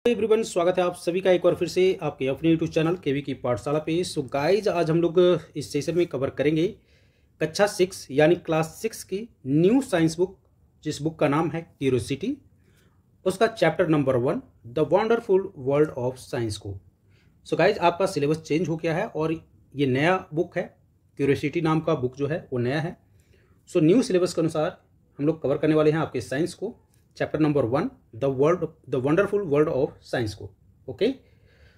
Everyone, स्वागत है आप सभी का एक बार फिर से आपके अपने यूट्यूब चैनल केवी की पाठशाला पे। सो गाइज, आज हम लोग इस सेशन में कवर करेंगे कक्षा 6 यानी क्लास 6 की न्यू साइंस बुक, जिस बुक का नाम है क्यूरियोसिटी। उसका chapter number 1 the wonderful world of science को। सो गाइज, आपका सिलेबस चेंज हो गया है और ये नया बुक है। क्यूरियोसिटी नाम का बुक जो है वो नया है। सो न्यू सिलेबस के अनुसार हम लोग कवर करने वाले हैं आपके साइंस को, chapter number 1 the wonderful world of science को। ओके,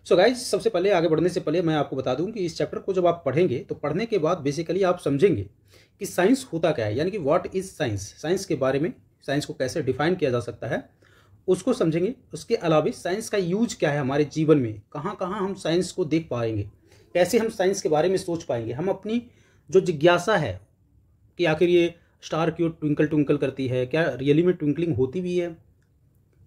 सो गाइज, सबसे पहले आगे बढ़ने से पहले मैं आपको बता दूं कि इस चैप्टर को जब आप पढ़ेंगे तो पढ़ने के बाद बेसिकली आप समझेंगे कि साइंस होता क्या है, यानी कि व्हाट इज साइंस, साइंस के बारे में, साइंस को कैसे डिफाइन किया जा सकता है उसको समझेंगे। उसके अलावा साइंस का यूज क्या है हमारे जीवन में, कहाँ कहाँ हम साइंस को देख पाएंगे, कैसे हम साइंस के बारे में सोच पाएंगे, हम अपनी जो जिज्ञासा है कि आखिर ये स्टार क्यों ट्विंकल ट्विंकल करती है, क्या रियली में ट्विंकलिंग होती भी है,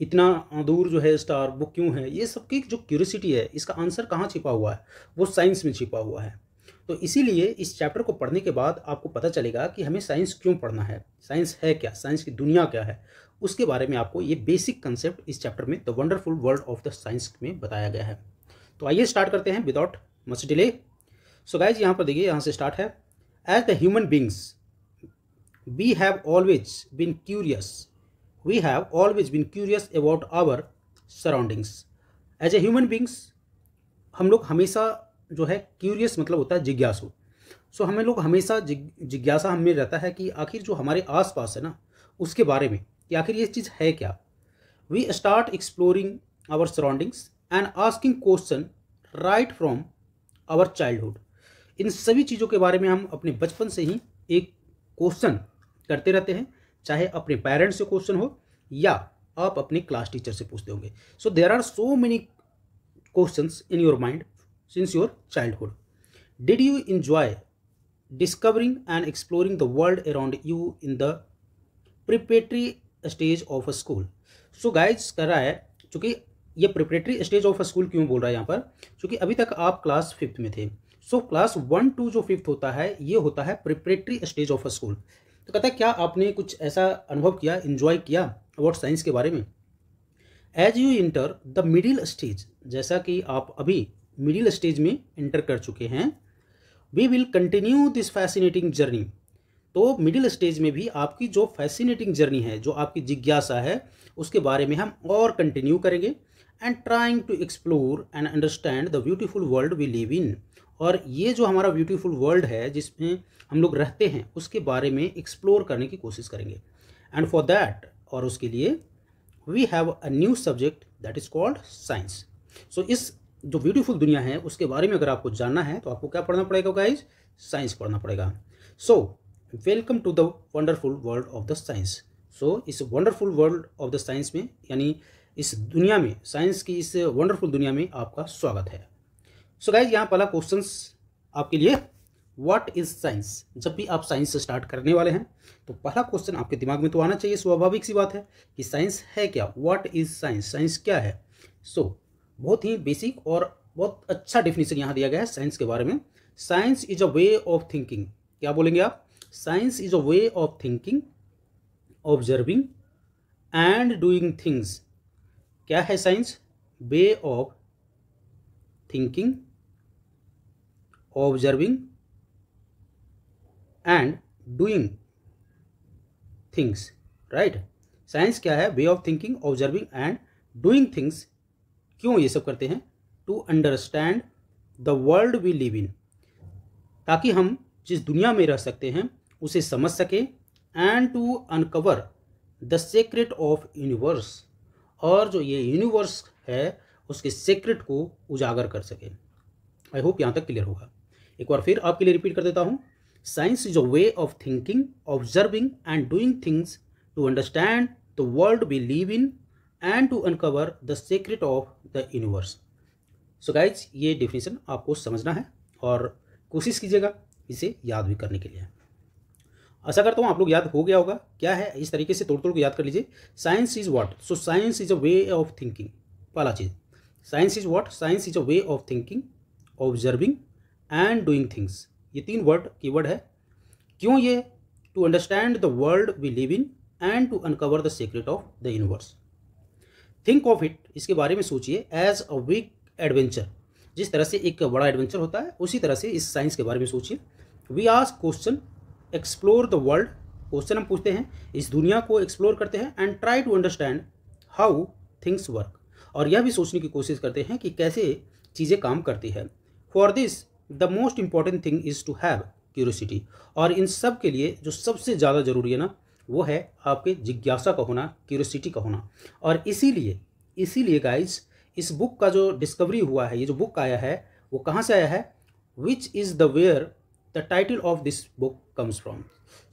इतना दूर जो है स्टार वो क्यों है, ये सब की जो क्यूरियोसिटी है इसका आंसर कहाँ छिपा हुआ है, वो साइंस में छिपा हुआ है। तो इसीलिए इस चैप्टर को पढ़ने के बाद आपको पता चलेगा कि हमें साइंस क्यों पढ़ना है, साइंस है क्या, साइंस की दुनिया क्या है, उसके बारे में आपको ये बेसिक कंसेप्ट इस चैप्टर में the wonderful world of the science में बताया गया है। तो आइए स्टार्ट करते हैं without much delay. So guys, यहाँ पर देखिए, यहाँ से स्टार्ट है। As the human beings we have always been curious about our surroundings. As a human beings, हम लोग हमेशा जो है क्यूरियस मतलब होता है जिज्ञासु। सो हमें लोग हमेशा जिज्ञासा हमें रहता है कि आखिर जो हमारे आसपास है ना उसके बारे में कि आखिर ये चीज़ है क्या। We start exploring our surroundings and asking question right from our childhood. इन सभी चीज़ों के बारे में हम अपने बचपन से ही एक क्वेश्चन करते रहते हैं, चाहे अपने पेरेंट्स से क्वेश्चन हो या आप अपने क्लास टीचर से पूछते होंगे। So there are so many questions in your mind since your childhood. Did you enjoy discovering and exploring the world around you in the preparatory stage of a school. So guys कर रहा है, चूंकि ये preparatory stage of a school क्यों बोल रहा है यहाँ पर, क्योंकि अभी तक आप क्लास 5th में थे। सो क्लास 1 to जो 5th होता है ये होता है preparatory stage of a school. तो कहता है क्या आपने कुछ ऐसा अनुभव किया, एंजॉय किया अबाउट साइंस के बारे में। As you enter the middle stage, जैसा कि आप अभी मिडिल स्टेज में इंटर कर चुके हैं, we will continue this fascinating journey. तो मिडिल स्टेज में भी आपकी जो फैसिनेटिंग जर्नी है, जो आपकी जिज्ञासा है, उसके बारे में हम और कंटिन्यू करेंगे। And trying to explore and understand the beautiful world we live in. और ये जो हमारा ब्यूटीफुल वर्ल्ड है जिसमें हम लोग रहते हैं उसके बारे में एक्सप्लोर करने की कोशिश करेंगे। एंड फॉर दैट, और उसके लिए, we have a new subject that is called science. So इस जो ब्यूटीफुल दुनिया है उसके बारे में अगर आपको जानना है तो आपको क्या पढ़ना पड़ेगा गाइज, साइंस पढ़ना पड़ेगा। So welcome to the wonderful world of the science. So इस wonderful world of the science में, यानी इस दुनिया में, साइंस की इस वंडरफुल दुनिया में आपका स्वागत है। सो गाइज, यहाँ पहला क्वेश्चंस आपके लिए, व्हाट इज साइंस। जब भी आप साइंस से स्टार्ट करने वाले हैं तो पहला क्वेश्चन आपके दिमाग में तो आना चाहिए, स्वाभाविक सी बात है कि साइंस है क्या, व्हाट इज साइंस, साइंस क्या है। सो बहुत ही बेसिक और बहुत अच्छा डेफिनेशन यहाँ दिया गया है साइंस के बारे में। Science is a way of thinking. क्या बोलेंगे आप, science is a way of thinking, observing and doing things. क्या है science, way of thinking, observing and doing things, right. Science क्या है, way of thinking, observing and doing things. क्यों ये सब करते हैं, to understand the world we live in, ताकि हम जिस दुनिया में रह सकते हैं उसे समझ सके। And to uncover the secret of universe, और जो ये यूनिवर्स है उसके सीक्रेट को उजागर कर सके। आई होप यहाँ तक क्लियर होगा। एक बार फिर आपके लिए रिपीट कर देता हूँ। Science is a way of thinking, observing and doing things to understand the world we live in and to uncover the secret of the universe. So guys, ये डेफिनेशन आपको समझना है और कोशिश कीजिएगा इसे याद भी करने के लिए। आशा करता हूँ आप लोग याद हो गया होगा। क्या है, इस तरीके से तोड़ तोड़ को याद कर लीजिए। Science is what, so science is a way of thinking. पहला चीज, science is what, science is a way of thinking, observing and doing things. ये 3 वर्ड कीवर्ड है। क्यों ये, to understand the world we live in and to uncover the secret of the universe. Think of it, इसके बारे में सोचिए, as a big adventure. जिस तरह से एक बड़ा एडवेंचर होता है उसी तरह से इस साइंस के बारे में सोचिए। We ask question, explore the world, question हम पूछते हैं, इस दुनिया को एक्सप्लोर करते हैं, and try to understand how things work, और यह भी सोचने की कोशिश करते हैं कि कैसे चीज़ें काम करती है। For this the most important thing is to have curiosity, और इन सब के लिए जो सबसे ज़्यादा ज़रूरी है ना, वो है आपके जिज्ञासा का होना, क्यूरियोसिटी का होना। और इसीलिए गाइज इस बुक का जो डिस्कवरी हुआ है, ये जो बुक आया है वो कहाँ से आया है, which is the where the title of this book comes from.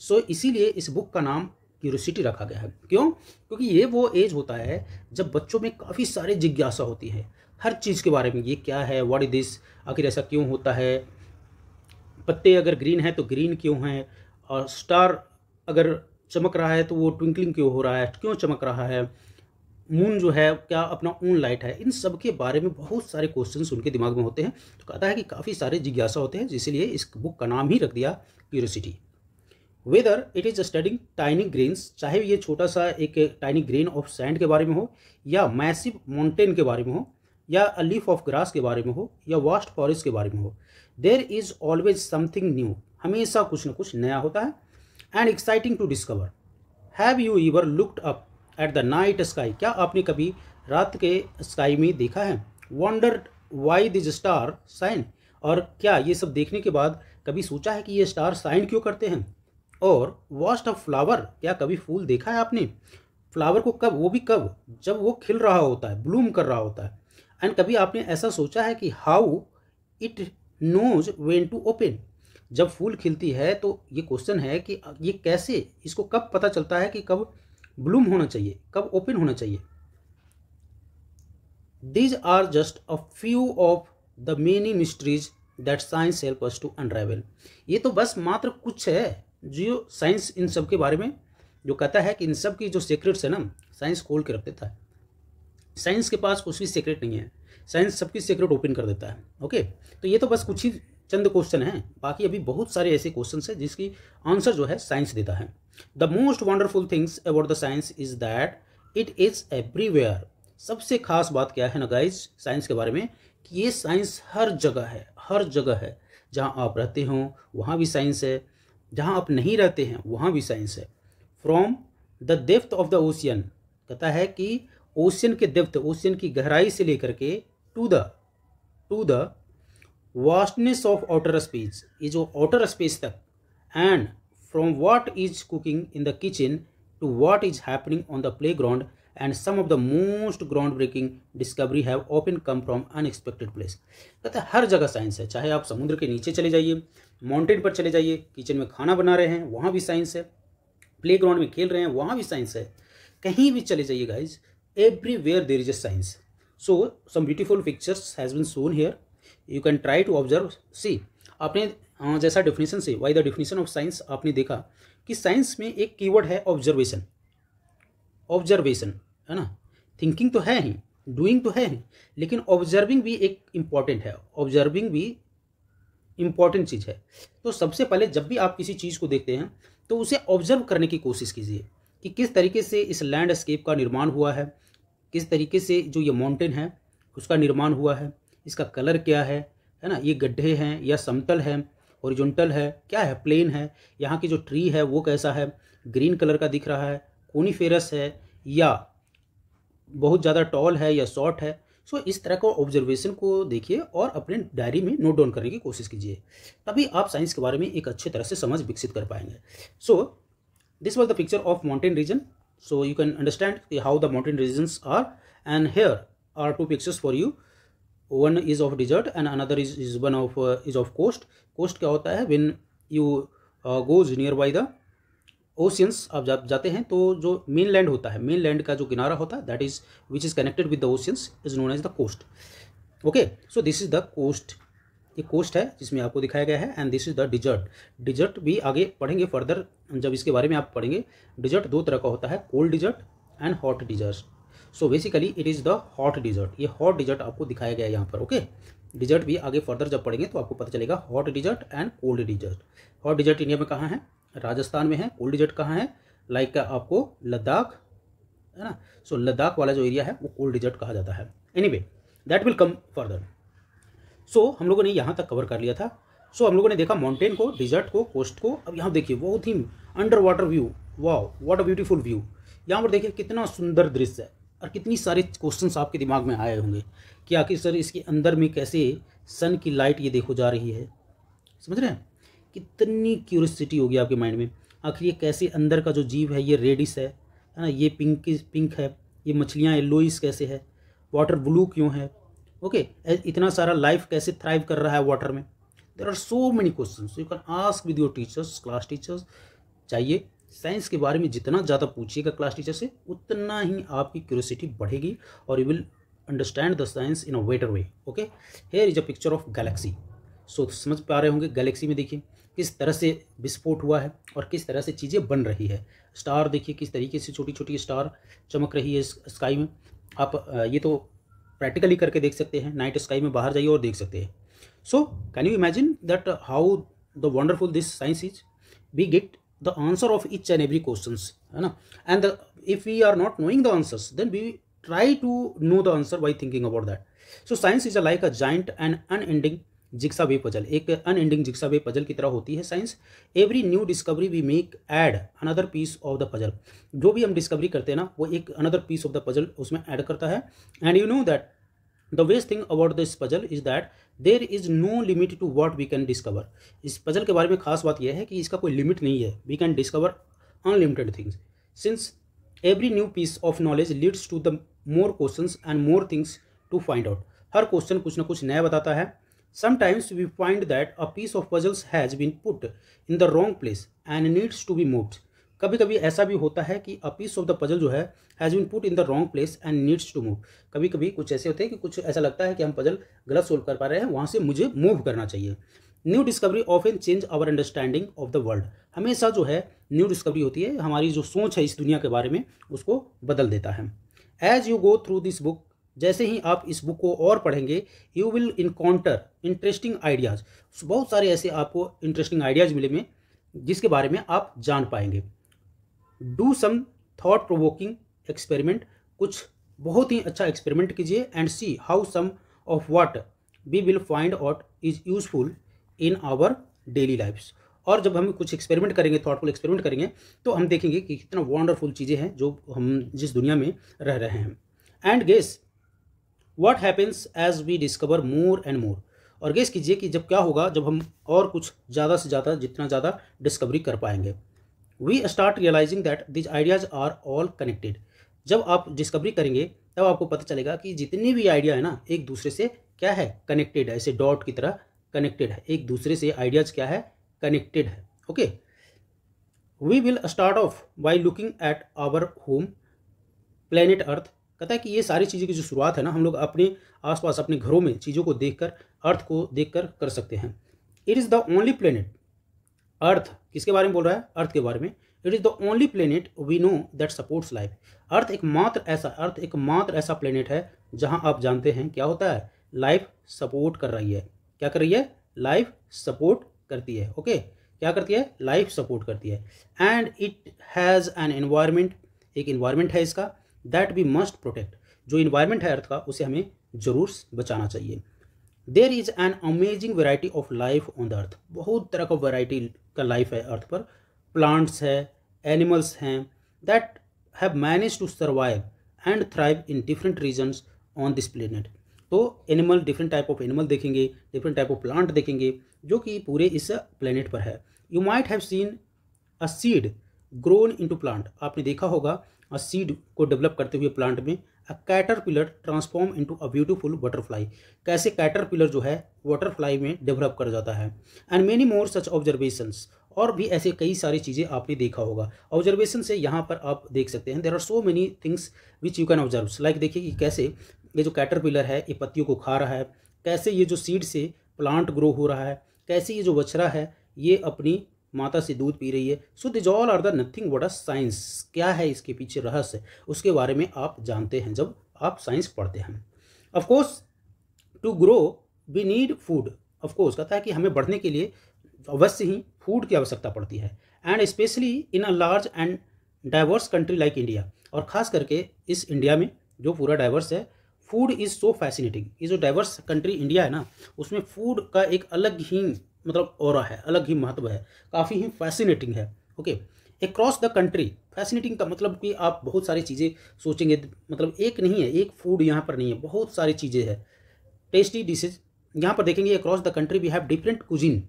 So इसीलिए इस बुक का नाम क्यूरियोसिटी रखा गया है। क्यों? क्योंकि ये वो एज होता है जब बच्चों में काफ़ी सारे जिज्ञासा होती है हर चीज़ के बारे में। ये क्या है, व्हाट इज दिस, आखिर ऐसा क्यों होता है, पत्ते अगर ग्रीन है तो ग्रीन क्यों है, और स्टार अगर चमक रहा है तो वो ट्विंकलिंग क्यों हो रहा है, क्यों चमक रहा है, मून जो है क्या अपना ओन लाइट है, इन सब के बारे में बहुत सारे क्वेश्चंस उनके दिमाग में होते हैं। तो कहता है कि काफ़ी सारे जिज्ञासा होते हैं, जिसलिए इस बुक का नाम ही रख दिया curiosity. Whether it is studying tiny grains, चाहे ये छोटा सा एक टाइनी ग्रेन ऑफ सैंड के बारे में हो, या मैसिव माउंटेन के बारे में हो, या अ लीफ ऑफ ग्रास के बारे में हो, या वास्ट फॉरेस्ट के बारे में हो, there is always something new, हमेशा कुछ न कुछ नया होता है, and exciting to discover. Have you ever looked up at the night sky, क्या आपने कभी रात के स्काई में देखा है, wondered why this star shine, और क्या ये सब देखने के बाद कभी सोचा है कि ये स्टार साइन क्यों करते हैं, और वॉस्ट अ फ्लावर, क्या कभी फूल देखा है आपने, फ्लावर को कब, वो भी कब, जब वो खिल रहा होता है, ब्लूम कर रहा होता है, एंड कभी आपने ऐसा सोचा है कि how it knows when to open, जब फूल खिलती है तो ये क्वेश्चन है कि ये कैसे, इसको कब पता चलता है कि कब ब्लूम होना चाहिए, कब ओपन होना चाहिए। These are just a few of the many mysteries that science help us to unravel, ये तो बस मात्र कुछ है जो साइंस इन सब के बारे में जो कहता है कि इन सब की जो सीक्रेट्स है ना, साइंस खोल के रख देता है। साइंस के पास कुछ भी सीक्रेट नहीं है, साइंस सबकी सीक्रेट ओपन कर देता है। ओके, तो ये तो बस कुछ ही चंद क्वेश्चन हैं, बाकी अभी बहुत सारे ऐसे क्वेश्चन हैं जिसकी आंसर जो है साइंस देता है। The most wonderful things about the science is that it is everywhere, सबसे खास बात क्या है ना गाइज साइंस के बारे में, कि ये साइंस हर जगह है, हर जगह है। जहाँ आप रहते हो वहाँ भी साइंस है, जहाँ आप नहीं रहते हैं वहाँ भी साइंस है। From the depth of the ocean, कहता है कि ओशियन के डेप्थ, ओशियन की गहराई से लेकर के to the vastness of outer space, ये जो आउटर स्पेस तक, and from what is cooking in the kitchen to what is happening on the playground, and some of the most groundbreaking discovery have often come from unexpected place. कहता है हर जगह science है, चाहे आप समुद्र के नीचे चले जाइए, माउंटेन पर चले जाइए, किचन में खाना बना रहे हैं वहाँ भी साइंस है, प्ले ग्राउंड में खेल रहे हैं वहाँ भी साइंस है, कहीं भी चले जाइए guys, everywhere there is a science. So some beautiful pictures has been shown here, you can try to observe. See, आपने जैसा डेफिनेशन से, why the definition of science, आपने देखा कि साइंस में एक कीवर्ड है ऑब्जर्वेशन। ऑब्जर्वेशन है ना, थिंकिंग तो है ही, डूइंग तो है ही, लेकिन ऑब्जर्विंग भी एक इम्पॉर्टेंट है, ऑब्जर्विंग भी इम्पॉर्टेंट चीज़ है। तो सबसे पहले जब भी आप किसी चीज़ को देखते हैं तो उसे ऑब्जर्व करने की कोशिश कीजिए कि किस तरीके से इस लैंडस्केप का निर्माण हुआ है, किस तरीके से जो ये माउंटेन है उसका निर्माण हुआ है, इसका कलर क्या है ना, ये गड्ढे हैं या समतल है, हॉरिजॉन्टल है, क्या है, प्लेन है, यहाँ की जो ट्री है वो कैसा है, ग्रीन कलर का दिख रहा है, कोनीफेरस है या बहुत ज़्यादा टॉल है या शॉर्ट है। सो इस तरह का ऑब्जर्वेशन को देखिए और अपने डायरी में नोट डाउन करने की कोशिश कीजिए, तभी आप साइंस के बारे में एक अच्छे तरह से समझ विकसित कर पाएंगे। So this was the picture of mountain region, so you can understand how the mountain regions are, and here are two pictures for you, one is of desert and another is one of is of coast. Coast क्या होता है, when you goes near by the oceans, आप जब जाते हैं तो जो main land होता है, मेन लैंड का जो किनारा होता है, that is which is connected with the oceans is known as the coast. Okay, so this is the coast, ये कोस्ट है जिसमें आपको दिखाया गया है, and this is the desert. Desert भी आगे पढ़ेंगे फर्दर, जब इसके बारे में आप पढ़ेंगे। डिजर्ट दो तरह का होता है, cold desert and hot desert. So basically it is the hot desert, ये हॉट डिजर्ट आपको दिखाया गया है यहाँ पर। ओके, डिजर्ट भी आगे फर्दर जब पढ़ेंगे तो आपको पता चलेगा hot desert and cold desert. Hot desert India में कहाँ है, राजस्थान में है। कोल्ड डिजर्ट कहाँ है, लाइक आपको लद्दाख है ना। सो लद्दाख वाला जो एरिया है वो कोल्ड डिजर्ट कहा जाता है। Anyway that will come further. So हम लोगों ने यहाँ तक कवर कर लिया था। सो हम लोगों ने देखा माउंटेन को, डिजर्ट को, कोस्ट को। अब यहाँ देखिए बहुत ही अंडर वाटर व्यू, वाह व्हाट अ ब्यूटीफुल व्यू। यहाँ पर देखिए कितना सुंदर दृश्य है और कितनी सारे क्वेश्चंस आपके दिमाग में आए होंगे कि आखिर सर इसके अंदर में कैसे सन की लाइट ये देखो जा रही है, समझ रहे हैं। कितनी क्यूरियोसिटी होगी आपके माइंड में, आखिर ये कैसे अंदर का जो जीव है ये रेडिश है ना, ये पिंक है, ये मछलियाँ येलोइश कैसे है, वाटर ब्लू क्यों है, ओके इतना सारा लाइफ कैसे थ्राइव कर रहा है वाटर में। There are so many questions you can ask with your teachers, class teachers. चाहिए साइंस के बारे में जितना ज़्यादा पूछिएगा क्लास टीचर से उतना ही आपकी क्यूरियोसिटी बढ़ेगी और you will understand the science in a better way. Okay, here is a picture of galaxy. So समझ पा रहे होंगे गैलेक्सी में देखिए किस तरह से विस्फोट हुआ है और किस तरह से चीज़ें बन रही है। स्टार देखिए किस तरीके से छोटी छोटी स्टार चमक रही है स्काई में। आप ये तो प्रैक्टिकली करके देख सकते हैं, नाइट स्काई में बाहर जाइए और देख सकते हैं। So can you imagine that how the wonderful this science is. We get the answer of each and every questions, है ना। And if we are not knowing the answers then we try to know the answer by thinking about that. So science is like a giant and unending jigsaw puzzle. एक unending jigsaw puzzle की तरह होती है science. Every new discovery we make add another piece of the puzzle. जो भी हम discovery करते हैं ना वो एक another piece of the puzzle उसमें ऐड करता है। And you know that the best thing about this puzzle is that there is no limit to what we can discover. इस puzzle के बारे में खास बात यह है कि इसका कोई लिमिट नहीं है। We can discover unlimited things. Since every new piece of knowledge leads to the more questions and more things to find out. Her question कुछ ना कुछ नया बताता है। Sometimes we find that a piece of puzzles has been put in the wrong place and needs to be moved. कभी कभी ऐसा भी होता है कि a piece of the puzzle जो है has been put in the wrong place and needs to move. कभी कभी कुछ ऐसे होते हैं कि कुछ ऐसा लगता है कि हम पजल गलत सोल्व कर पा रहे हैं, वहाँ से मुझे मूव करना चाहिए। New discovery often change our understanding of the world. हमेशा जो है न्यू डिस्कवरी होती है, हमारी जो सोच है इस दुनिया के बारे में उसको बदल देता है। As you go through this book, जैसे ही आप इस बुक को और पढ़ेंगे you will encounter interesting ideas. बहुत सारे ऐसे आपको इंटरेस्टिंग आइडियाज़ मिलेंगे जिसके बारे में आप जान पाएंगे। Do some thought provoking experiment, कुछ बहुत ही अच्छा एक्सपेरिमेंट कीजिए and see how some of what we will find out is useful in our daily lifes. और जब हम कुछ एक्सपेरिमेंट करेंगे, थॉटफुल एक्सपेरिमेंट करेंगे, तो हम देखेंगे कि कितना वंडरफुल चीज़ें हैं जो हम जिस दुनिया में रह रहे हैं। And guess what happens as we discover more and more, और गेस कीजिए कि जब क्या होगा जब हम और कुछ ज़्यादा से ज़्यादा जितना ज़्यादा डिस्कवरी कर पाएंगे। We start realising that these ideas are all connected. जब आप डिस्कवरी करेंगे तब आपको पता चलेगा कि जितने भी आइडिया है ना एक दूसरे से क्या है, कनेक्टेड है, ऐसे डॉट की तरह कनेक्टेड है, एक दूसरे से आइडियाज़ क्या है, कनेक्टेड है। Okay, we will start off by looking at our home planet Earth. कहता है कि ये सारी चीज़ों की जो शुरुआत है ना हम लोग अपने आसपास अपने घरों में चीज़ों को देखकर, अर्थ को देखकर कर सकते हैं। It is the only planet, earth किसके बारे में बोल रहा है, अर्थ के बारे में। It is the only planet we know that supports life. Earth एकमात्र ऐसा प्लेनेट है जहां आप जानते हैं क्या होता है, लाइफ सपोर्ट कर रही है। क्या कर रही है, लाइफ सपोर्ट करती है। ओके, क्या करती है, लाइफ सपोर्ट करती है। And it has an environment, एक इन्वायरमेंट है इसका, दैट वी मस्ट प्रोटेक्ट। जो इन्वायरमेंट है अर्थ का उसे हमें जरूर बचाना चाहिए। There is an amazing variety of life on the earth. बहुत तरह का वेराइटी का लाइफ है अर्थ पर। प्लांट्स है, एनिमल्स हैं that have manage to survive and thrive in different regions on this planet. तो animal, different type of animal देखेंगे, डिफरेंट टाइप ऑफ प्लांट देखेंगे जो कि पूरे इस प्लेनेट पर है। You might have seen a seed grown into plant. आपने देखा होगा अ सीड को डेवलप करते हुए प्लांट में। A caterpillar transform into a beautiful butterfly. कैसे कैटरपिलर जो है बटरफ्लाई में डेवलप कर जाता है। And many more such observations, और भी ऐसे कई सारी चीज़ें आपने देखा होगा। ऑब्जर्वेशन से यहाँ पर आप देख सकते हैं there are so many things which you can observe. Like देखिए कि कैसे ये जो कैटरपिलर है ये पत्तियों को खा रहा है, कैसे ये जो सीड से प्लांट ग्रो हो रहा है, कैसे ये जो बछड़ा है ये अपनी माता से दूध पी रही है। So this all are the nothing but a science. क्या है इसके पीछे रहस्य, उसके बारे में आप जानते हैं जब आप साइंस पढ़ते हैं। Of course to grow we need food. Of course कहता है कि हमें बढ़ने के लिए अवश्य ही फूड की आवश्यकता पड़ती है। And specially in a large and diverse country like India. और ख़ास करके इस इंडिया में जो पूरा डाइवर्स है, फूड इज़ सो फैसिनेटिंग। ये जो डाइवर्स कंट्री इंडिया है ना, उसमें फूड का एक अलग ही मतलब ऑरा है, अलग ही महत्व है, काफ़ी ही फैसिनेटिंग है। Okay, across the country, fascinating का मतलब कि आप बहुत सारी चीज़ें सोचेंगे, मतलब एक नहीं है, एक फूड यहाँ पर नहीं है, बहुत सारी चीज़ें हैं। टेस्टी डिशेज यहाँ पर देखेंगे, across the country we have different cuisine.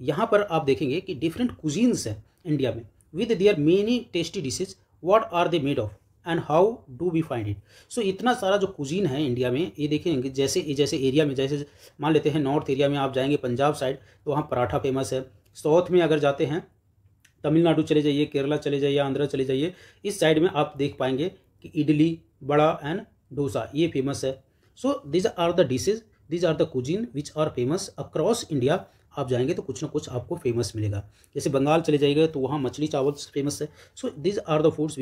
यहाँ पर आप देखेंगे कि डिफरेंट कुजीन्स हैं इंडिया में, with their many tasty dishes, what are they made of and how do we find it. So इतना सारा जो कुजीन है इंडिया में, ये देखेंगे जैसे जैसे एरिया में, जैसे मान लेते हैं नॉर्थ एरिया में आप जाएंगे पंजाब साइड, तो वहाँ पराठा फेमस है। साउथ में अगर जाते हैं, तमिलनाडु चले जाइए, केरला चले जाइए, आंध्र चले जाइए, इस साइड में आप देख पाएंगे कि इडली, बड़ा एंड डोसा ये फेमस है। So these are the dishes, these are the cuisine which are famous across India. आप जाएंगे तो कुछ ना कुछ आपको फेमस मिलेगा। जैसे बंगाल चले जाइएगा तो वहाँ मछली चावल फेमस है। So these are the foods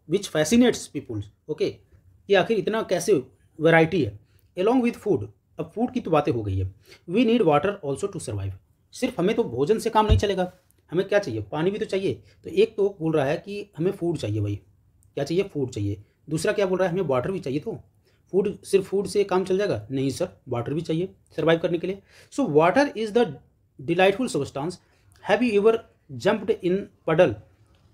which fascinates peoples. Okay, कि आखिर इतना कैसे वैरायटी है। एलोंग विथ फूड, अब फूड की तो बातें हो गई है, we need water also to survive. सिर्फ हमें तो भोजन से काम नहीं चलेगा, हमें क्या चाहिए, पानी भी तो चाहिए। तो एक तो बोल रहा है कि हमें फूड चाहिए, भाई क्या चाहिए, फूड चाहिए। दूसरा क्या बोल रहा है, हमें वाटर भी चाहिए। तो फूड, सिर्फ फूड से काम चल जाएगा? नहीं सर, वाटर भी चाहिए सर्वाइव करने के लिए। So water is the delightful substance. Have you ever jumped in puddle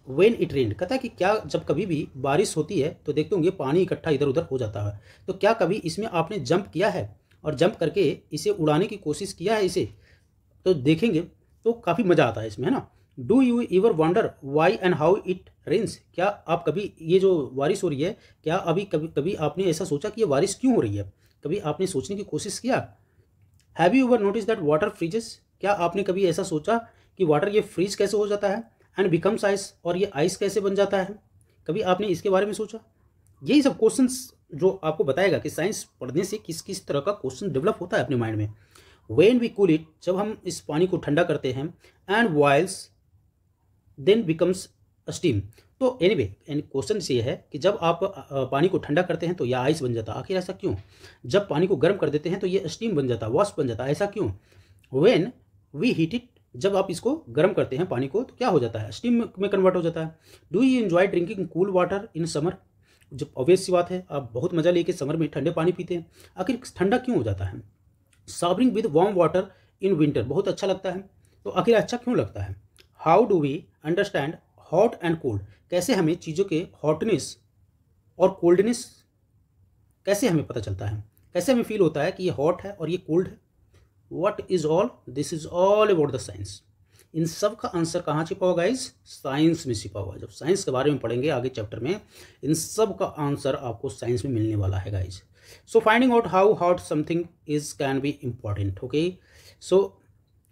when it रेन्ड। कहता है कि क्या जब कभी भी बारिश होती है तो देखते होंगे पानी इकट्ठा इधर उधर हो जाता है, तो क्या कभी इसमें आपने जंप किया है और जंप करके इसे उड़ाने की कोशिश किया है इसे? तो देखेंगे तो काफ़ी मज़ा आता है इसमें, है ना। Do you ever wonder why and how it rains. क्या आप कभी, ये जो बारिश हो रही है, क्या अभी कभी कभी आपने ऐसा सोचा कि ये बारिश क्यों हो रही है? कभी आपने सोचने की कोशिश किया? Have you ever notice that water freezes. क्या आपने कभी ऐसा सोचा कि वाटर ये फ्रीज कैसे हो जाता है एंड बिकम्स आइस, और ये आइस कैसे बन जाता है? कभी आपने इसके बारे में सोचा? यही सब क्वेश्चंस जो आपको बताएगा कि साइंस पढ़ने से किस किस तरह का क्वेश्चन डेवलप होता है अपने माइंड में। वेन वी कूल इट, जब हम इस पानी को ठंडा करते हैं, and boils then becomes steam. तो एनीवे क्वेश्चन ये है कि जब आप पानी को ठंडा करते हैं तो यह आइस बन जाता है, आखिर ऐसा क्यों? जब पानी को गर्म कर देते हैं तो ये स्टीम बन जाता है, वाष्प बन जाता है, ऐसा क्यों? व्हेन वी हीट इट, जब आप इसको गर्म करते हैं पानी को तो क्या हो जाता है, स्टीम में कन्वर्ट हो जाता है। Do you enjoy drinking cool water in summer. जब ऑब्वियस सी बात है, आप बहुत मजा लेके समर में ठंडे पानी पीते हैं, आखिर ठंडा क्यों हो जाता है? Showering with warm water in winter, बहुत अच्छा लगता है, तो आखिर अच्छा क्यों लगता है? How do we understand hot and cold, कैसे हमें चीज़ों के हॉटनेस और कोल्डनेस कैसे हमें पता चलता है, कैसे हमें फील होता है कि ये हॉट है और ये कोल्ड है? What is all this is all about the science. इन सब का आंसर कहाँ छिपा होगा गाइस? साइंस में छिपा हुआ है। जब साइंस के बारे में पढ़ेंगे आगे चैप्टर में, इन सब का आंसर आपको साइंस में मिलने वाला है guys. So finding out how hot something is can be important. Okay, so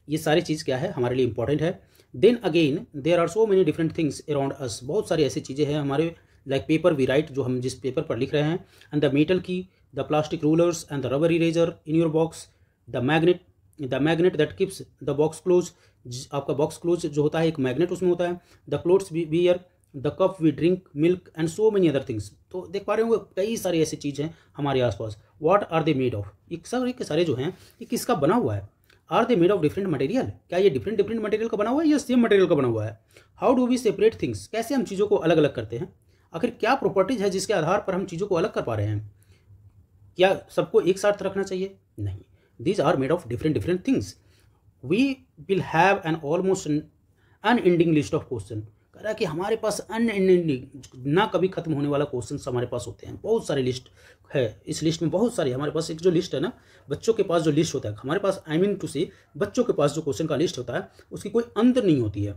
ये सारी चीज़ क्या है, हमारे लिए इंपॉर्टेंट है। Then again there are so many different things around us, बहुत सारी ऐसी चीज़ें हैं हमारे, लाइक पेपर वी राइट, जो हम जिस पेपर पर लिख रहे हैं, एंड द मेटल की, the plastic rulers and the rubber eraser in your box, the magnet that keeps the box close, आपका बॉक्स क्लोज जो होता है एक मैग्नेट उसमें होता है, the clothes we wear, the cup we drink milk and so many other things. तो देख पा रहे होंगे कई सारी ऐसी चीज़ हैं हमारे आसपास। What are they made of, ये सारे के सारे जो हैं ये किसका बना हुआ है? Are they made of different material, क्या ये डिफरेंट डिफरेंट मटेरियल का बना हुआ है या सेम मटेरियल का बना हुआ है? How do we separate things, कैसे हम चीज़ों को अलग अलग करते हैं? आखिर क्या प्रॉपर्टीज है जिसके आधार पर हम चीज़ों को अलग कर पा रहे हैं? क्या सबको एक साथ रखना चाहिए? नहीं, these are made of different different things. We will have an almost unending list of question. कह रहा है कि हमारे पास अनएंडिंग, ना कभी खत्म होने वाला क्वेश्चंस हमारे पास होते हैं, बहुत सारी लिस्ट है। इस लिस्ट में बहुत सारी, हमारे पास एक जो लिस्ट है ना, बच्चों के पास जो लिस्ट होता है हमारे पास, आई मीन टू से बच्चों के पास जो क्वेश्चन का लिस्ट होता है उसकी कोई अंत नहीं होती है।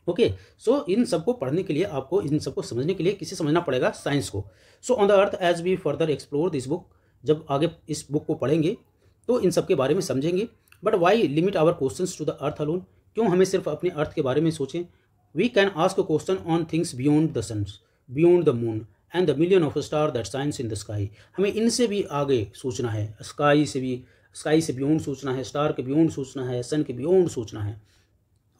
ओके, सो इन सबको पढ़ने के लिए, आपको इन सबको समझने के लिए किसे समझना पड़ेगा? साइंस को। So on the earth as we further explore this book, जब आगे इस बुक को पढ़ेंगे तो इन सब के बारे में समझेंगे। But why limit our questions to the earth alone, क्यों हमें सिर्फ अपने अर्थ के बारे में सोचें? We can ask a question on things beyond the sun, beyond the moon and the million of star that shines in the sky. हमें इनसे भी आगे सोचना है, स्काई से बियॉन्ड सोचना है, स्टार के बियॉन्ड सोचना है, सन के बियॉन्ड सोचना है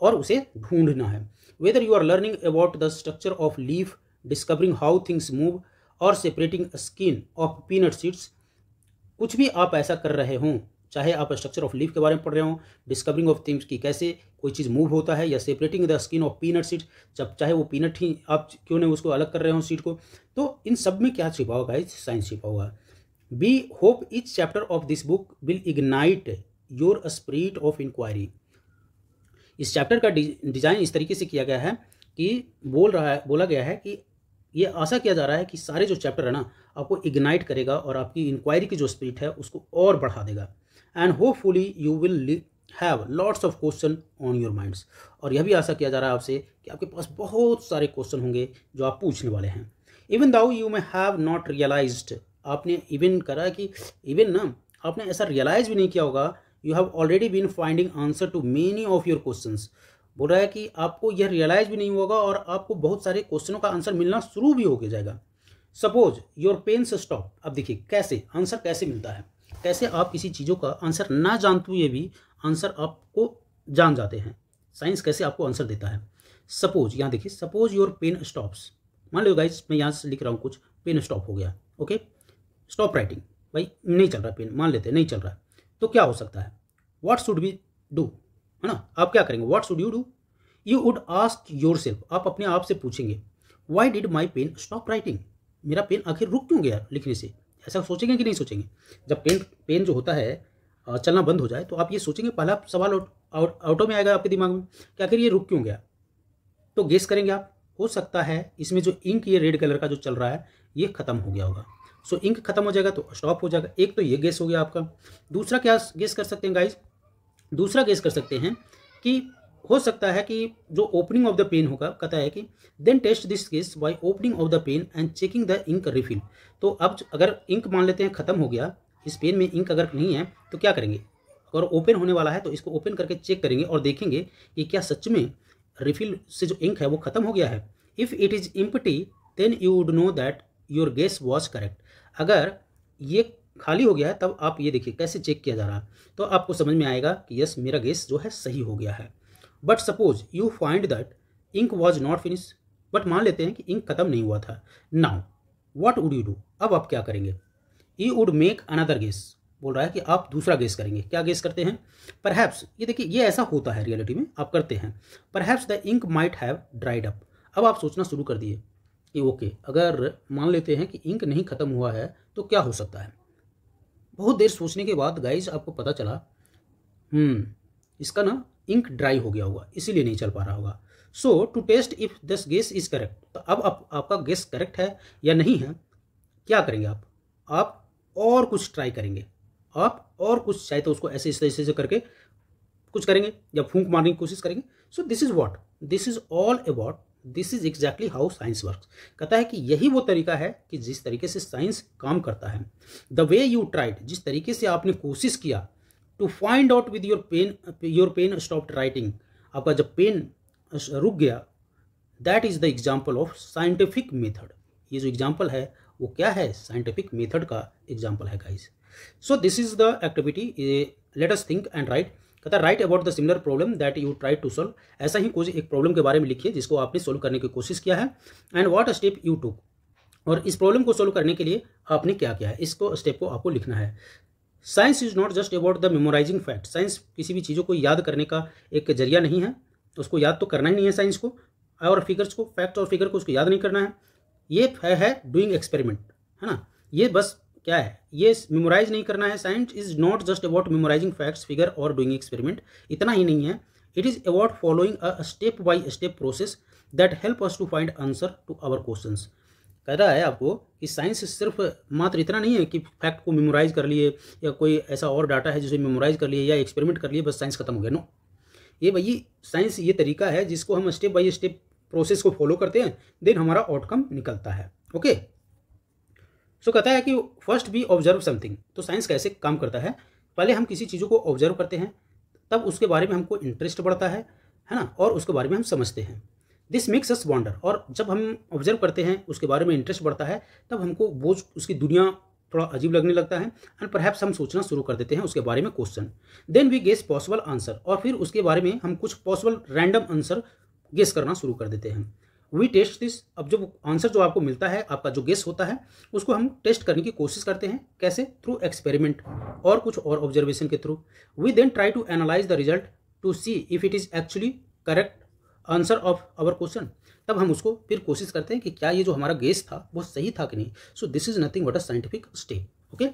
और उसे ढूंढना है। Whether you are learning about the structure of leaf, discovering how things move और separating skin of peanut seeds, कुछ भी आप ऐसा कर रहे हों चाहे आप स्ट्रक्चर ऑफ लीफ के बारे में पढ़ रहे हो, डिस्कवरिंग ऑफ थिंग्स की कैसे कोई चीज़ मूव होता है, या separating the skin of peanut seeds, जब चाहे वो पीनट ही आप क्यों नहीं उसको अलग कर रहे हो सीड को, तो इन सब में क्या छिपा होगा, साइंस छिपा हुआ। We hope each chapter of this book will ignite your spirit of inquiry. इस चैप्टर का डिज़ाइन इस तरीके से किया गया है कि बोला गया है कि ये आशा किया जा रहा है कि सारे जो चैप्टर है ना आपको इग्नाइट करेगा और आपकी इंक्वायरी की जो स्पिरिट है उसको और बढ़ा देगा। And hopefully you will have lots of question on your minds. और यह भी आशा किया जा रहा है आपसे कि आपके पास बहुत सारे क्वेश्चन होंगे जो आप पूछने वाले हैं। Even though you may have not realised, आपने इवन करा कि इवन ना आपने ऐसा रियलाइज भी नहीं किया होगा, you have already been finding answer to many of your questions. बोल रहा है कि आपको यह रियलाइज भी नहीं होगा और आपको बहुत सारे क्वेश्चनों का आंसर मिलना शुरू भी हो जाएगा। सपोज योर पेन से स्टॉप। अब देखिए कैसे आंसर कैसे मिलता है, कैसे आप किसी चीज़ों का आंसर ना जानते हुए भी आंसर आपको जान जाते हैं। साइंस कैसे आपको आंसर देता है। सपोज यहाँ देखिए, सपोज योर पेन स्टॉप्स। मान लो गाइस मैं यहाँ से लिख रहा हूँ कुछ, पेन स्टॉप हो गया, ओके, स्टॉप राइटिंग, भाई नहीं चल रहा पेन, मान लेते हैं नहीं चल रहा है, तो क्या हो सकता है, व्हाट शुड वी डू, है ना। आप क्या करेंगे, what should you do, you would ask yourself, आप अपने आप से पूछेंगे why did my pen stop writing, मेरा पेन आखिर रुक क्यों गया लिखने से। ऐसा सोचेंगे कि नहीं सोचेंगे। जब पेन जो होता है चलना बंद हो जाए तो आप ये सोचेंगे, पहला सवाल आउटो में आएगा आपके दिमाग में कि आखिर ये रुक क्यों गया। तो गेस करेंगे आप, हो सकता है इसमें जो इंक ये रेड कलर का जो चल रहा है ये खत्म हो गया होगा। सो इंक खत्म हो जाएगा तो स्टॉप हो जाएगा। एक तो ये गेस हो गया आपका। दूसरा क्या गेस कर सकते हैं गाइज, दूसरा गेस कर सकते हैं कि हो सकता है कि जो ओपनिंग ऑफ द पेन होगा, कहता है कि then test this case by opening of the pen and checking the ink refill. तो अब अगर इंक मान लेते हैं खत्म हो गया, इस पेन में इंक अगर नहीं है तो क्या करेंगे, अगर ओपन होने वाला है तो इसको ओपन करके चेक करेंगे और देखेंगे कि क्या सच में रिफिल से जो इंक है वो खत्म हो गया है। If it is empty then you would know that your guess was correct. अगर ये खाली हो गया है तब आप ये देखिए कैसे चेक किया जा रहा है, तो आपको समझ में आएगा कि यस मेरा गेस जो है सही हो गया है। But suppose you find that ink was not finish, but मान लेते हैं कि इंक खत्म नहीं हुआ था। Now what would you do, अब आप क्या करेंगे, you would make another guess. बोल रहा है कि आप दूसरा गेस करेंगे। क्या गेस करते हैं, परहैप्स, ये देखिए ये ऐसा होता है रियलिटी में, आप करते हैं, perhaps the ink might have dried up. अब आप सोचना शुरू कर दिए कि ओके अगर मान लेते हैं कि इंक नहीं खत्म हुआ है तो क्या हो सकता है। बहुत देर सोचने के बाद गाइस आपको पता चला इसका ना इंक ड्राई हो गया होगा, इसीलिए नहीं चल पा रहा होगा। So to test if this guess is correct, तो अब आपका गेस करेक्ट है या नहीं है, क्या करेंगे आप और कुछ ट्राई करेंगे, आप और कुछ चाहे तो उसको ऐसे ऐसे करके कुछ करेंगे या फूंक मारने की कोशिश करेंगे। सो this is what, this is all about, this is exactly how science works. कहता है कि यही वो तरीका है कि जिस तरीके से साइंस काम करता है। द वे यू ट्राइड, जिस तरीके से आपने कोशिश किया, to find out with your pen stopped writing, आपका जब पेन रुक गया, that is the example of scientific method. ये जो एग्जाम्पल है वो क्या है, साइंटिफिक मेथड का एग्जाम्पल है guys. So this is the activity, let us think and write. कहता है write about the similar problem that you try to solve. ऐसा ही कोई एक प्रॉब्लम के बारे में लिखिए जिसको आपने सोल्व करने की कोशिश किया है, and what step you took, और इस प्रॉब्लम को सोल्व करने के लिए आपने क्या किया है, इसको स्टेप को आपको लिखना है। Science is not just about the memorising fact. Science किसी भी चीज़ों को याद करने का एक जरिया नहीं है, उसको याद तो करना ही नहीं है साइंस को, और फिगर्स को, फैक्ट और फिगर को उसको याद नहीं करना है। ये है डूइंग एक्सपेरिमेंट, है ना। ये बस क्या है, ये मेमोराइज नहीं करना है। Science is not just about memorising facts, figure और डूइंग एक्सपेरिमेंट, इतना ही नहीं है। It is about following a step by step process that help us to find answer to our questions. कह रहा है आपको कि साइंस सिर्फ मात्र इतना नहीं है कि फैक्ट को मेमोराइज कर लिए या कोई ऐसा और डाटा है जिसे मेमोराइज कर लिए या एक्सपेरिमेंट कर लिए बस साइंस खत्म हो गया। नो, ये भाई साइंस ये तरीका है जिसको हम स्टेप बाय स्टेप प्रोसेस को फॉलो करते हैं, देन हमारा आउटकम निकलता है। ओके, सो कहता है कि फर्स्ट वी ऑब्जर्व समथिंग। तो साइंस कैसे काम करता है, पहले हम किसी चीज़ों को ऑब्जर्व करते हैं, तब उसके बारे में हमको इंटरेस्ट बढ़ता है ना, और उसके बारे में हम समझते हैं। दिस मेक्स अस वंडर, और जब हम ऑब्जर्व करते हैं उसके बारे में इंटरेस्ट बढ़ता है तब हमको वो उसकी दुनिया थोड़ा अजीब लगने लगता है, एंड परहैप्स हम सोचना शुरू कर देते हैं उसके बारे में question. Then we guess possible answer, और फिर उसके बारे में हम कुछ पॉसिबल रैंडम आंसर गेस करना शुरू कर देते हैं। We test this. अब जो आंसर जो आपको मिलता है, आपका जो गेस होता है, उसको हम टेस्ट करने की कोशिश करते हैं। कैसे? थ्रू एक्सपेरिमेंट और कुछ और ऑब्जर्वेशन के थ्रू। We then try to analyse the result to see if it is actually correct answer of our question. तब हम उसको फिर कोशिश करते हैं कि क्या ये जो हमारा गेस था वो सही था कि नहीं। सो this is nothing but a scientific step. Okay,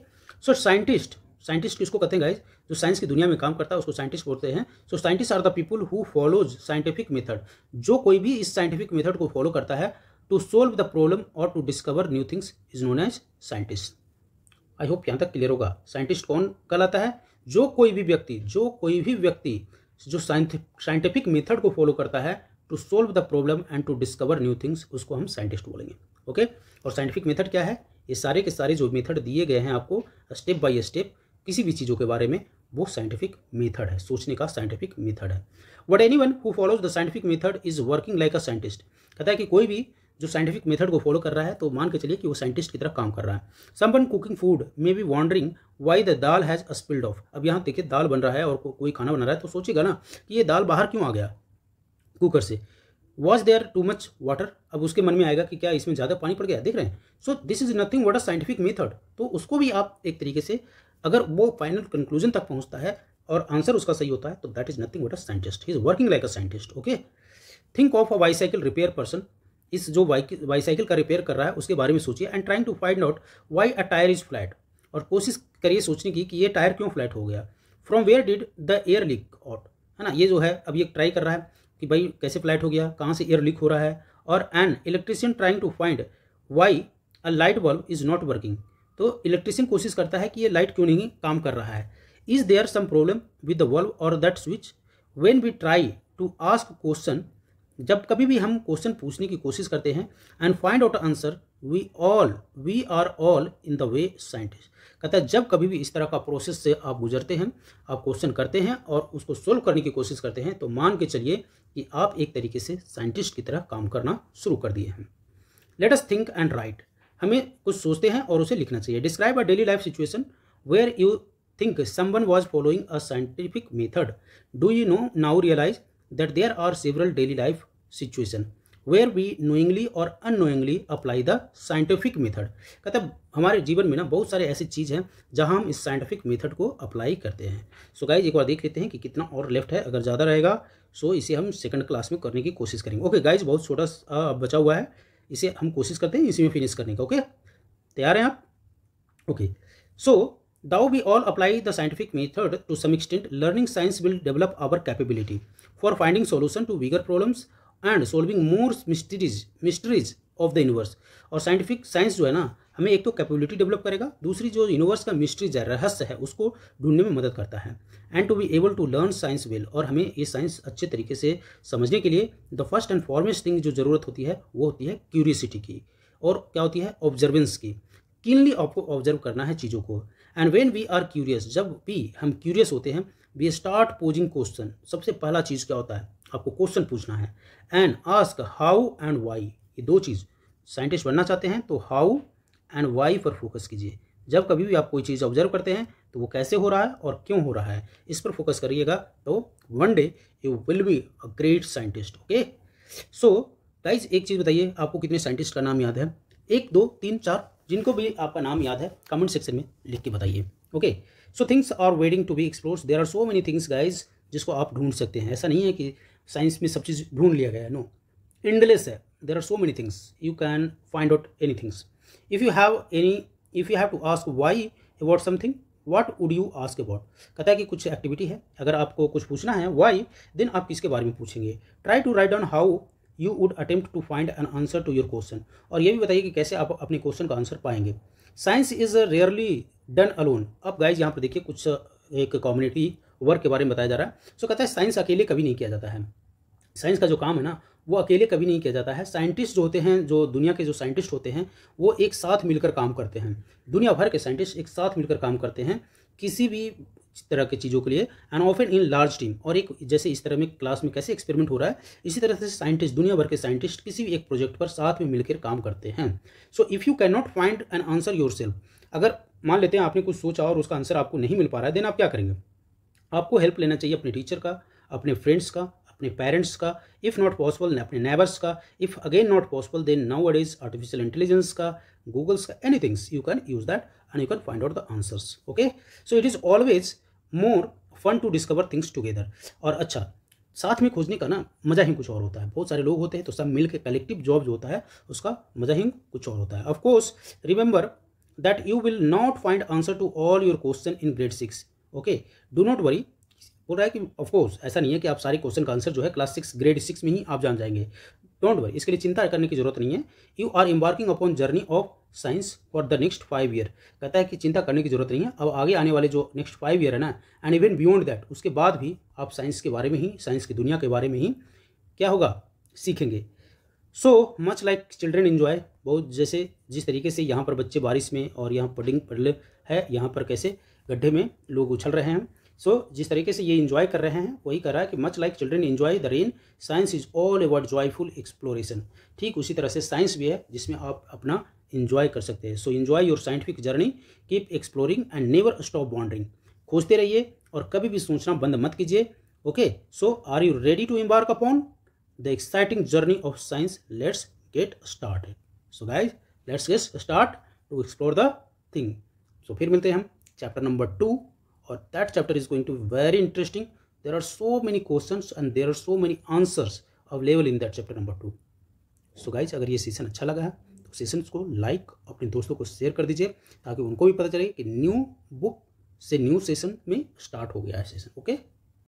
so scientist किसको कहते हैं गाइज? जो साइंस की दुनिया में काम करता है उसको साइंटिस्ट बोलते हैं। So scientist are the people who follows scientific method. जो कोई भी इस साइंटिफिक मेथड को फॉलो करता है टू सोल्व द प्रॉब्लम और to discover new things is known as scientist. I hope यहाँ तक क्लियर होगा। साइंटिस्ट कौन कहलाता है? जो कोई भी व्यक्ति जो साइंटिफिक मेथड को फॉलो करता है to solve the problem and to discover new things, उसको हम साइंटिस्ट बोलेंगे। ओके, और साइंटिफिक मेथड क्या है? ये सारे के सारे जो मेथड दिए गए हैं आपको स्टेप बाय स्टेप किसी भी चीज़ों के बारे में, वो साइंटिफिक मेथड है, सोचने का साइंटिफिक मेथड है। But anyone who follows the scientific method is working like a scientist. कहता है कि कोई भी जो साइंटिफिक मेथड को फॉलो कर रहा है तो मान के चलिए कि वो साइंटिस्ट की तरह काम कर रहा है। Someone cooking food may be wondering why the dal has spilled off. अब यहाँ देखिए दाल बन रहा है और कोई खाना बना रहा है तो सोचेगा ना कि ये दाल बाहर क्यों आ गया कुकर से। Was there too much water. अब उसके मन में आएगा कि क्या इसमें ज़्यादा पानी पड़ गया, देख रहे हैं। सो this is nothing but a scientific method. तो उसको भी आप एक तरीके से, अगर वो फाइनल कंक्लूजन तक पहुंचता है और आंसर उसका सही होता है तो that is nothing but a scientist. He is working like a scientist. Okay, think of a bicycle repair person. इस जो बाईसाइकिल का रिपेयर कर रहा है उसके बारे में सोचिए। And trying to find out why a tyre is flat. और कोशिश करिए सोचने की कि ये टायर क्यों फ्लैट हो गया। From where did the air leak out, है ना। ये जो है अब ये ट्राई कर रहा है कि भाई कैसे फ्लैट हो गया, कहाँ से एयर लीक हो रहा है। और an electrician trying to find why a light bulb is not working. तो इलेक्ट्रिशियन कोशिश करता है कि ये लाइट क्यों नहीं काम कर रहा है। Is there some problem with the bulb और that switch. When we try to ask question, जब कभी भी हम क्वेश्चन पूछने की कोशिश करते हैं, and find out answer, we are all in the way scientist. कहता है जब कभी भी इस तरह का प्रोसेस से आप गुजरते हैं, आप क्वेश्चन करते हैं और उसको सोल्व करने की कोशिश करते हैं, तो मान के चलिए कि आप एक तरीके से साइंटिस्ट की तरह काम करना शुरू कर दिए हैं। Let us think and write. हमें कुछ सोचते हैं और उसे लिखना चाहिए। Describe a daily life situation where you think someone was following a scientific method. Do you now realize that there are several daily life situations where we knowingly or unknowingly apply the scientific method. कहता है हमारे जीवन में ना बहुत सारे ऐसी चीज़ हैं जहां हम इस साइंटिफिक मेथड को अप्लाई करते हैं। सो गाइज एक बार देख लेते हैं कि कितना और लेफ्ट है। अगर ज़्यादा रहेगा सो इसे हम सेकंड क्लास में करने की कोशिश करेंगे। ओके गाइज, बहुत छोटा बचा हुआ है, इसे हम कोशिश करते हैं इसी में फिनिश करने का। ओके, तैयार हैं आप? Okay, so Though we all apply the scientific method to some extent, learning science will develop our capability for finding solution to bigger problems and solving more mysteries of the universe. और scientific science जो है ना, हमें एक तो capability develop करेगा, दूसरी जो यूनिवर्स का मिस्ट्रीज है, रहस्य है, उसको ढूंढने में मदद करता है। And to be able to learn science well, और हमें ये साइंस अच्छे तरीके से समझने के लिए the first and foremost thing जो ज़रूरत होती है वो होती है क्यूरियसिटी की, और क्या होती है, ऑब्जर्वेंस की। कीनली आपको ऑब्जर्व करना है चीज़ों को। And when we are curious, जब भी हम क्यूरियस होते हैं, वी स्टार्ट पोजिंग क्वेश्चन। सबसे पहला चीज़ क्या होता है, आपको क्वेश्चन पूछना है। And ask how and why, ये दो चीज़। साइंटिस्ट बनना चाहते हैं तो हाउ एंड वाई पर फोकस कीजिए। जब कभी भी आप कोई चीज़ ऑब्जर्व करते हैं तो वो कैसे हो रहा है और क्यों हो रहा है, इस पर फोकस करिएगा तो one day you will be a great scientist. Okay, so guys एक चीज़ बताइए, आपको कितने साइंटिस्ट का नाम याद है? 1 2 3 4, जिनको भी आपका नाम याद है कमेंट सेक्शन में लिख के बताइए। Okay, so things are waiting to be explored. There are so many things guys जिसको आप ढूंढ सकते हैं। ऐसा नहीं है कि साइंस में सब चीज़ ढूंढ लिया गया है, नो, एंडलेस है। There are so many things, you can find out any things. If you have to ask why about something, what would you ask about. कहता है कि कुछ एक्टिविटी है, अगर आपको कुछ पूछना है वाई, देन आप किसके बारे में पूछेंगे। Try to write down how you would attempt to find an answer to your question, और ये भी बताइए कि कैसे आप अपने क्वेश्चन का आंसर पाएंगे। Science is rarely done alone. अब गाइज यहाँ पर देखिए कुछ एक कम्युनिटी वर्क के बारे में बताया जा रहा है। सो कहता है साइंस अकेले कभी नहीं किया जाता है। साइंस का जो काम है ना वो अकेले कभी नहीं किया जाता है। साइंटिस्ट जो होते हैं, जो दुनिया के जो साइंटिस्ट होते हैं, वो एक साथ मिलकर काम करते हैं। दुनिया भर के साइंटिस्ट एक साथ मिलकर काम करते हैं किसी भी तरह की चीज़ों के लिए, and often in large team. और एक जैसे इस तरह में क्लास में कैसे एक्सपेरिमेंट हो रहा है, इसी तरह से साइंटिस्ट, दुनिया भर के साइंटिस्ट किसी भी एक प्रोजेक्ट पर साथ में मिलकर काम करते हैं। So if you can not find an answer your self, अगर मान लेते हैं आपने कुछ सोचा और उसका आंसर आपको नहीं मिल पा रहा है, देन आप क्या करेंगे? आपको हेल्प लेना चाहिए अपने टीचर का, अपने फ्रेंड्स का, अपने पेरेंट्स का, इफ़ नॉट पॉसिबल अपने नेबर्स का, if again not possible then nowadays artificial intelligence का, गूगल्स का, anythings you can use that and you can find out the answers. Okay, so it is always more fun to discover things together. और अच्छा, साथ में खोजने का ना मज़ा ही कुछ और होता है। बहुत सारे लोग होते हैं तो सब मिल के कलेक्टिव जॉब जो होता है उसका मज़ा ही कुछ और होता है। Of course remember that you will not find answer to all your question in grade 6। Okay, do not worry. बोल रहा है कि ऑफकोर्स ऐसा नहीं है कि आप सारे क्वेश्चन का आंसर जो है क्लास 6 ग्रेड 6 में ही आप जान जाएंगे। डोंट वरी, इसके लिए चिंता करने की जरूरत नहीं है। You are embarking upon journey of science for the next 5 year. कहता है कि चिंता करने की जरूरत नहीं है। अब आगे आने वाले जो नेक्स्ट 5 ईयर है ना, एंड इवन बियॉन्ड दैट, उसके बाद भी आप साइंस के बारे में ही, साइंस की दुनिया के बारे में ही क्या होगा, सीखेंगे। So much like children enjoy, बहुत जैसे जिस तरीके से यहाँ पर बच्चे बारिश में और यहाँ पडिंग पडले है, यहाँ पर कैसे गड्ढे में लोग उछल रहे हैं। सो जिस तरीके से ये इन्जॉय कर रहे हैं वही कर रहा है कि much like children enjoy the rain, science is all about joyful exploration. ठीक उसी तरह से साइंस भी है जिसमें आप अपना इन्जॉय कर सकते हैं। So enjoy your scientific journey, keep exploring and never stop wondering. खोजते रहिए और कभी भी सोचना बंद मत कीजिए। Okay, so are you ready to embark upon the exciting journey of science? Let's get started. So guys, let's get start to explore the thing. So फिर मिलते हैं हम chapter number 2 और that chapter is going to be very interesting. There are so many questions and there are so many answers available in that chapter number 2. So guys, अगर ये session अच्छा लगा है तो सेशन को लाइक, अपने दोस्तों को शेयर कर दीजिए ताकि उनको भी पता चले कि न्यू बुक से न्यू सेशन में स्टार्ट हो गया है सेशन। ओके।